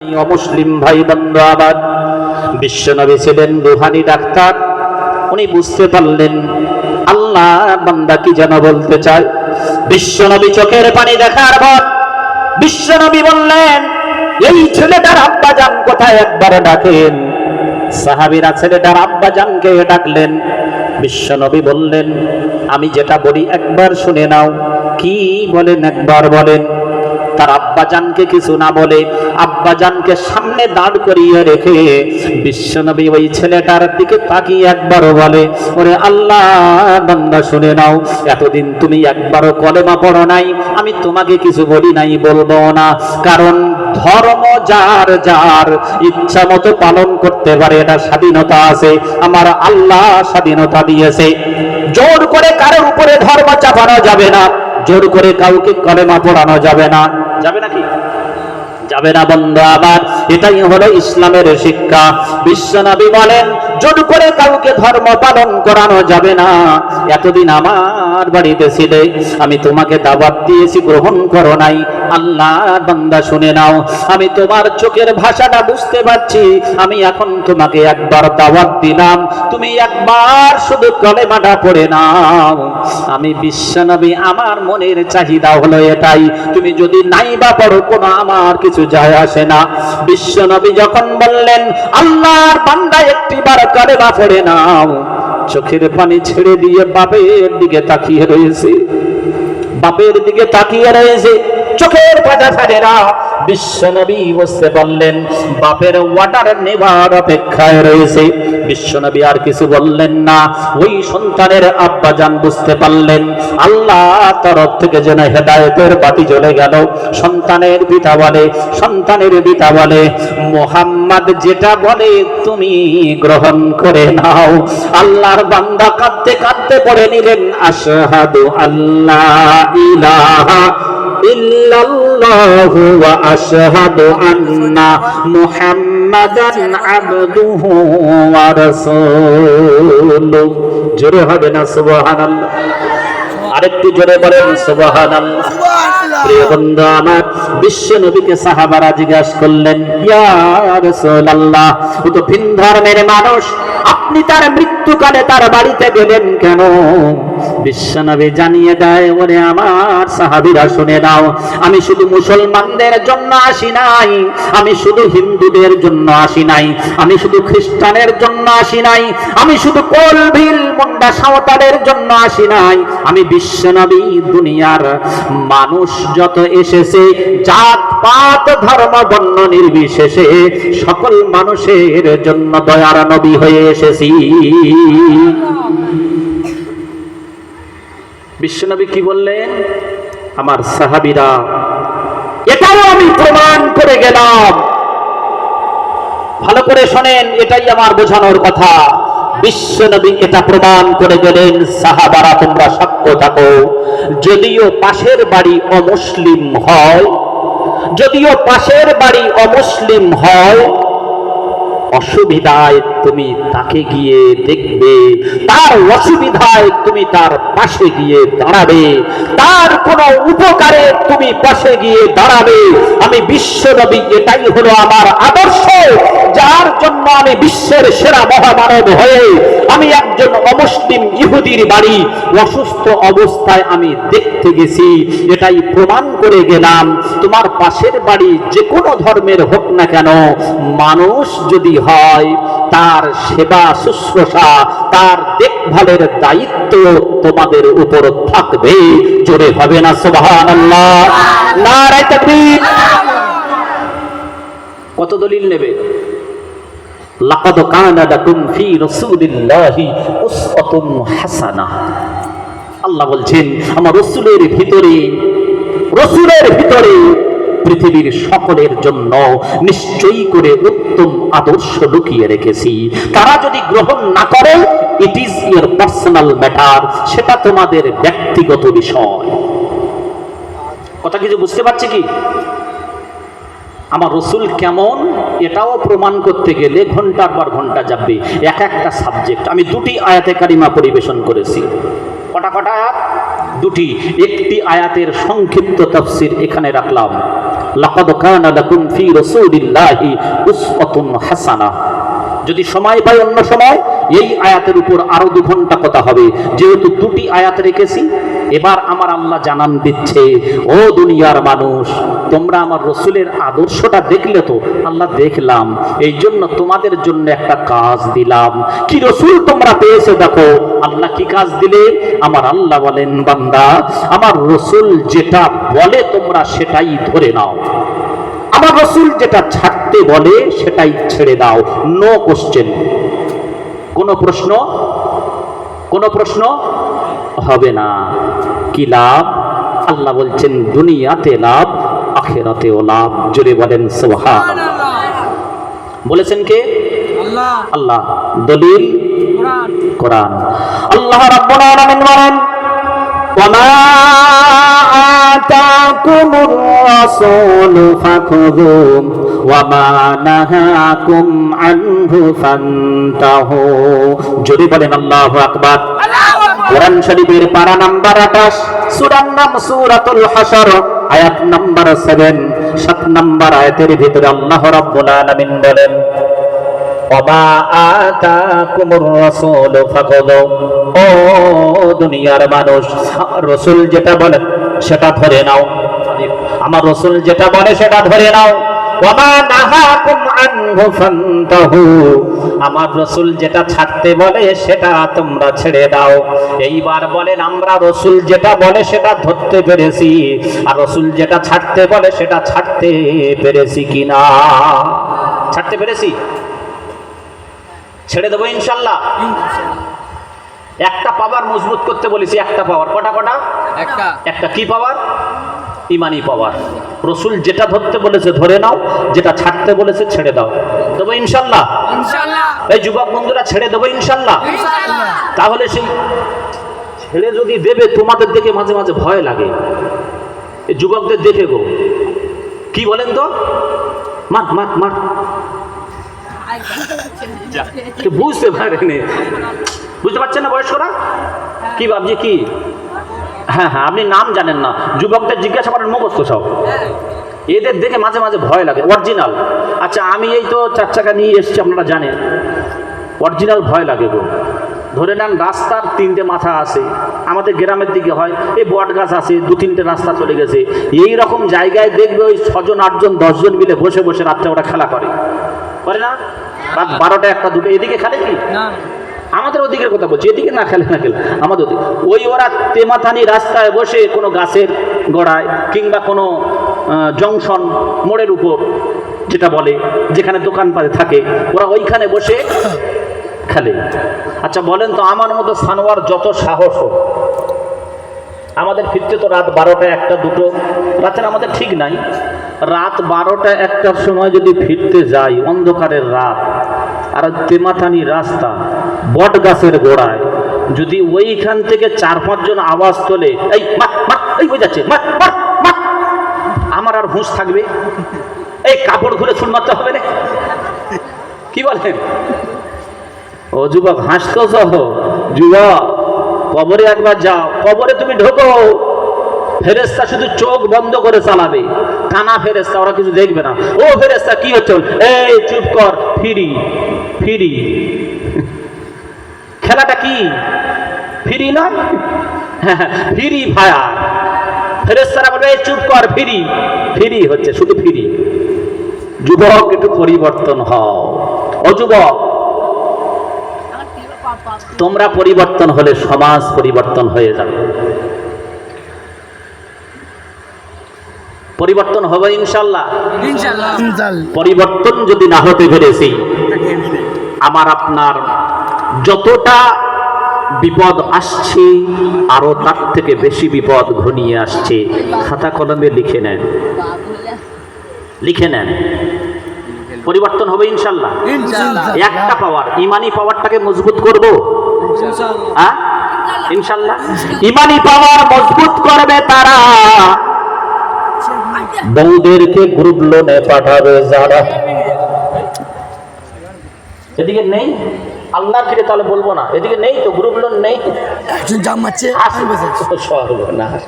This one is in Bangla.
অমুসলিম ভাই বন্ধু, আবার বিশ্বনবী ছিলেন রুহানি ডাক্তার। উনি বুঝতে পারলেন আল্লাহ বান্দা কি যেন বলতে চায়। বিশ্বনবী চোখের পানি দেখার পর বিশ্বনবী বললেন, এই ছেলেটার আব্বা জান কোথায়, একবার ডাকেন। সাহাবীরা ছেলেটার আব্বা জানকে ডাকলেন। বিশ্বনবী বললেন, আমি যেটা বলি একবার শুনে নাও। কি বলেন একবার বলেন। তার আব্বাজানকে কিছু না বলে আব্বাজানকে সামনে দাঁড় করিয়ে রেখে বিশ্বনবী ওই ছেলেটার দিকে তাকিয়ে একবারও বলে, ওরে আল্লাহ বান্দা শুনে নাও, এতদিন তুমি একবারও কলেমা পড়ো নাই, আমি তোমাকে কিছু বলি নাই, বলবো না। কারণ ধর্ম যার যার ইচ্ছা মতো পালন করতে পারে, এটা স্বাধীনতা আছে। আমার আল্লাহ স্বাধীনতা দিয়েছে। জোর করে কারোর উপরে ধর্ম চাপানো যাবে না, জোর করে কাউকে কলেমা পড়ানো যাবে না। যাবে নাকি? যাবে না বন্ধু। আবার এটাই হলো ইসলামের শিক্ষা। বিশ্বনবী বলেন, জোর করে কাউকে ধর্ম পালন করানো যাবে না। এতদিন আমার বাড়িতে ছিলে, আমি তোমাকে দাওয়াত দিয়েছি, গ্রহণ করো নাই। আল্লাহ বান্দা শুনে নাও, আমি তোমার চোখের ভাষাটা বুঝতে পারছি। আমি এখন তোমাকে একবার দাওয়াত দিলাম, তুমি একবার শুধু কলেমাটা পড়ে নাও। আমি বিশ্বনবী, আমার মনের চাহিদা হলো এটাই। তুমি যদি নাই বা পড়ো, কোনো আমার কিছু যায় আসে না। বিশ্বনবী যখন বললেন, আল্লাহর বান্দা একটিবার কলেমা পড়ে নাও, চোখের পানি ছেড়ে দিয়ে বাপের দিকে তাকিয়ে রয়েছে, বাপের দিকে তাকিয়ে রয়েছে, চোখের পাতা ছাড়ে না। বিশ্বনবী বুঝতে পারলেন বাপের ওয়াটার নেবার অপেক্ষায় রয়েছে। বিশ্বনবী আর কিছু বললেন না। ওই সন্তানের আব্বাজান বুঝতে পারলেন আল্লাহ তরফ থেকে যেন হেদায়েতের বাতি জ্বলে গেল। সন্তানের পিতা বলে, মুহাম্মদ যেটা বলে তুমি গ্রহণ করে নাও। আল্লাহর বান্দা কাঁদতে কাঁদতে পড়ে নিলেন, আশহাদু আল্লাহ ইলাহা ইল্লাল্লাহু ওয়া আশহাদু আন্না মুহাম্মাদান আবদুহু ওয়া রাসূলুহু। জোরে হবে না সুবহানাল্লাহ? আরেকটু জোরে বলেন সুবহানাল্লাহ। প্রিয় বন্ধু আমার, বিশ্ব নবীকে সাহাবারা জিজ্ঞাসা করলেন, ইয়া রাসূলুল্লাহ, ও তো ভিন ধর্মের মানুষ, আপনি তার মৃত্যুকালে তার বাড়িতে গেলেন কেন? বিশ্বনবী জানিয়ে দেয়, ওরে আমার সাহাবীরা শুনে নাও, আমি শুধু মুসলমানদের জন্য আসি নাই, আমি শুধু হিন্দুদের জন্য আসি নাই, আমি শুধু খ্রিস্টানের জন্য আসি নাই, আমি শুধু কোলভিল মুন্ডা সাঁওতালের জন্য আসি নাই। আমি বিশ্বনবী দুনিয়ার মানুষ যত এসেছে, জাত পাত ধর্ম বর্ণ নির্বিশেষে সকল মানুষের জন্য দয়ার নবী হয়ে এসেছি। বিশ্বনবী কি বললেন? আমার সাহাবীরা, এটাও আমি প্রমাণ করে গেলাম। ভালো করে শোনেন, এটাই আমার বোঝানোর কথা। বিশ্বনবী এটা প্রমাণ করে গেলেন, সাহাবারা তোমরা সাক্ষ্য থাকো। যদিও পাশের বাড়ি অমুসলিম হয়, যদিও পাশের বাড়ি অমুসলিম হয়, অসুবিধায় তুমি তাকে গিয়ে দেখবে, তার অসুবিধায় তুমি তার পাশে গিয়ে দাঁড়াবে, তার কোনো উপকারে তুমি পাশে গিয়ে দাঁড়াবে। আমি বিশ্বনবী, এটাই হলো আমার আদর্শ, যার জন্য আমি বিশ্বের সেরা মহামানব হয়ে আমি একজন অমুসলিম ইহুদির বাড়ি অসুস্থ অবস্থায় আমি দেখতে গেছি। এটাই প্রমাণ করে গেলাম, তোমার পাশের বাড়ি যে কোনো ধর্মের হোক না কেন, মানুষ যদি হয়, তার সেবা শুশ্রূষা, তার দেখভালের দায়িত্ব তোমাদের উপর থাকবে। জোরে হবে না সুবহানাল্লাহ? নারে তাকবীর। কত দলিল নেবে? লাকাদ কানা লাকুম ফি রাসূলিল্লাহি উসওয়াতুন হাসানাহ। আল্লাহ বলছেন, আমার রাসূলের ভিতরে পৃথিবীর সকলের জন্য নিশ্চয়ই করে উত্তম আদর্শ লুকিয়ে রেখেছি। তারা যদি গ্রহণ না করে, it is your personal matter, সেটা তোমাদের ব্যক্তিগত বিষয়। কথা কিছু বুঝতে পারছে কি? আমার রসুল কেমন, এটাও প্রমাণ করতে গেলে ঘন্টার পর ঘন্টা যাবে। এক একটা সাবজেক্ট আমি দুটি আয়াতে কারিমা পরিবেশন করেছি। কটা আয়াত? দুটি। একটি আয়াতের সংক্ষিপ্ত তাফসীর এখানে রাখলাম। লাকাদ কানা লাকুম ফি রাসূলিল্লাহি উসওয়াতুন হাসানাহ। যদি সময় পাই অন্য সময় এই আয়াতের উপর আরো 2 ঘন্টা কথা হবে, যেহেতু 2টি আয়াত রেখেছি। এবার আমার আল্লাহ জানান দিচ্ছে, ও দুনিয়ার মানুষ, তোমরা আমার রসুলের আদর্শটা দেখলে তো? আল্লাহ দেখলাম, এই জন্য তোমাদের জন্য একটা কাজ দিলাম। কি রসুল তোমরা পেয়েছো? দেখো আল্লাহ কি কাজ দিলে। আমার আল্লাহ বলেন, বান্দা আমার রসুল যেটা বলে তোমরা সেটাই ধরে নাও, আমার রসুল যেটা ছাড়তে বলে সেটাই ছেড়ে দাও। নো কোশ্চেন, কোনো প্রশ্ন হবে না। কি লাভ? আল্লাহ বলছেন দুনিয়াতে লাভ, আখিরাতেও লাভ। জোরে বলেন সুবহানাল্লাহ। বলেছেন কে? আল্লাহ। দলিল কোরআন। আল্লাহ রাব্বুল আলামিন বলেন, ওয়ামা আতাকুমুর রাসূলু ফাখুযুহু ওয়ামা নাহাকুম আনহু ফান্তাহু। জোরে বলেন আল্লাহু আকবার। কোরআন শরীফের পারা নাম্বার 28, সূরার নাম সূরাতুল হাসর, আয়াত নাম্বার 7, 7 নাম্বার আয়াতের ভিতরে আল্লাহ রাব্বুল আলামিন বলেন, ওমা আতাকুমুর রাসূলু ফাখুযু। ও দুনিয়ার মানুষ, রাসূল যেটা বলে সেটা ধরে নাও, আমার রাসূল যেটা বলে সেটা ধরে নাও। ওমা নাহাকুম আনহু ফান্তাহু। আমার রাসূল যেটা ছাড়তে বলে সেটা তোমরা ছেড়ে দাও। এইবার বলেন, আমরা রাসূল যেটা বলে সেটা ধরতে পেরেছি, আর রাসূল যেটা ছাড়তে বলে সেটা ছাড়তে পেরেছি কিনা? ছাড়তে পেরেছি? ছেড়ে দেবো ইনশাল্লাহ। একটা পাওয়ার মজবুত করতে বলেছি, একটা পাওয়ার। কটা? একটা। কি পাওয়ার? ইমানি পাওয়ার। রসুল যেটা ধরতে বলেছে ধরে নাও, যেটা ছাড়তে বলেছে ছেড়ে দাও। দেবো ইনশাল্লাহ। এই যুবক বন্ধুরা, ছেড়ে দেবো ইনশাল্লাহ। তাহলে সেই ছেড়ে যদি দেবে, তোমাদের দেখে মাঝে মাঝে ভয় লাগে, এই যুবকদের দেখে গো, কি বলেন তো, মার মার মার, বুঝতে পারেনি, বুঝতে পারছেন না বয়স্করা? কি ভাবছি কি? হ্যাঁ, আপনি নাম জানেন না, যুবকদের জিজ্ঞাসা করেন মুখস্থ সব। এদের দেখে মাঝে মাঝে ভয় লাগে। অরিজিনাল, আচ্ছা আমি এই তো 4 চাকা নিয়ে এসেছি, আপনারা জানেন, অরিজিনাল ভয় লাগে গো। ধরে নেন রাস্তার 3টে মাথা আছে, আমাদের গ্রামের দিকে হয়, এই বট গাছ আছে, 2-3টে রাস্তা চলে গেছে, এই রকম জায়গায় দেখবে ওই 6 জন 8 জন 10 জন মিলে বসে বসে রাত্রে ওরা খেলা করে না? রাত 12টা 1টা 2টা এদিকে খেলে কি? আমাদের ওদিকের কথা বলছি, এদিকে না খেলে আমাদের ওদিকে ওই ওরা তেমাথানি রাস্তায় বসে কোনো গাছের গোড়ায় কিংবা কোনো জংশন মোড়ের উপর, যেটা বলে যেখানে দোকানপাটে থাকে, ওরা ওইখানে বসে খেলে। আচ্ছা বলেন তো, আমার মতো সানোয়ার যত সাহস হোক, আমাদের ফিরতে তো রাত 12টা 1টা 2টো, রাতের আমাদের ঠিক নাই, রাত 12টা 1টার সময় যদি ফিরতে যাই, অন্ধকারের রাত, আর তেমাথানি রাস্তা, বট গাছের গোড়ায়, যদি ওইখান থেকে 4-5 জন আওয়াজ তোলে, এই মার মার, এই হয়ে যাচ্ছে মার মার মার, আমার আর হুঁশ থাকবে? এই কাপড় খুলে ছুন মারতে হবে না? কি বলেন? ও যুবক, হাসতো সহ যুবক, কবরে একবার যাও, কবরে তুমি ঢোকো, ফেরেশতা শুধু চোখ বন্ধ করে চালাবে, কানা ফেরেশতা, ওরা কিছু দেখবে না। ও ফেরেশতা কি হচ্ছে? এই চুপ কর, ফিরি ফিরি। খেলাটা কি? ফিরি না, ফিরি ফায়ার। ফেরেশতারা বলবে এই চুপ কর, ফিরি ফিরি হচ্ছে, শুধু ফিরি। যুবক একটু পরিবর্তন হও। ও যুবক, তোমরা পরিবর্তন হলে সমাজ পরিবর্তন হয়ে যাবে। পরিবর্তন হবে ইনশাল্লাহ। পরিবর্তন যদি না হতে পেরেছি, আমার আপনার যতটা বিপদ আসছে আরো তার থেকে বেশি বিপদ ঘনিয়ে আসছে। খাতা কলমে লিখে নেন, লিখে নেন। পরিবর্তন হবে ইনশাল্লাহ। একটা পাওয়ার, ইমানি পাওয়ারটাকে মজবুত করব ইনশাল্লাহ। ইমানি পাওয়ার মজবুত করবে তারা, বউদেরকে গ্রুপ লোনে পাঠাবে যারা। এদিকে নেই আল্লাহ ফিরে, তাহলে বলবো না, এদিকে নেই তো, গ্রুপ লোন নেই, সর্বনাশ।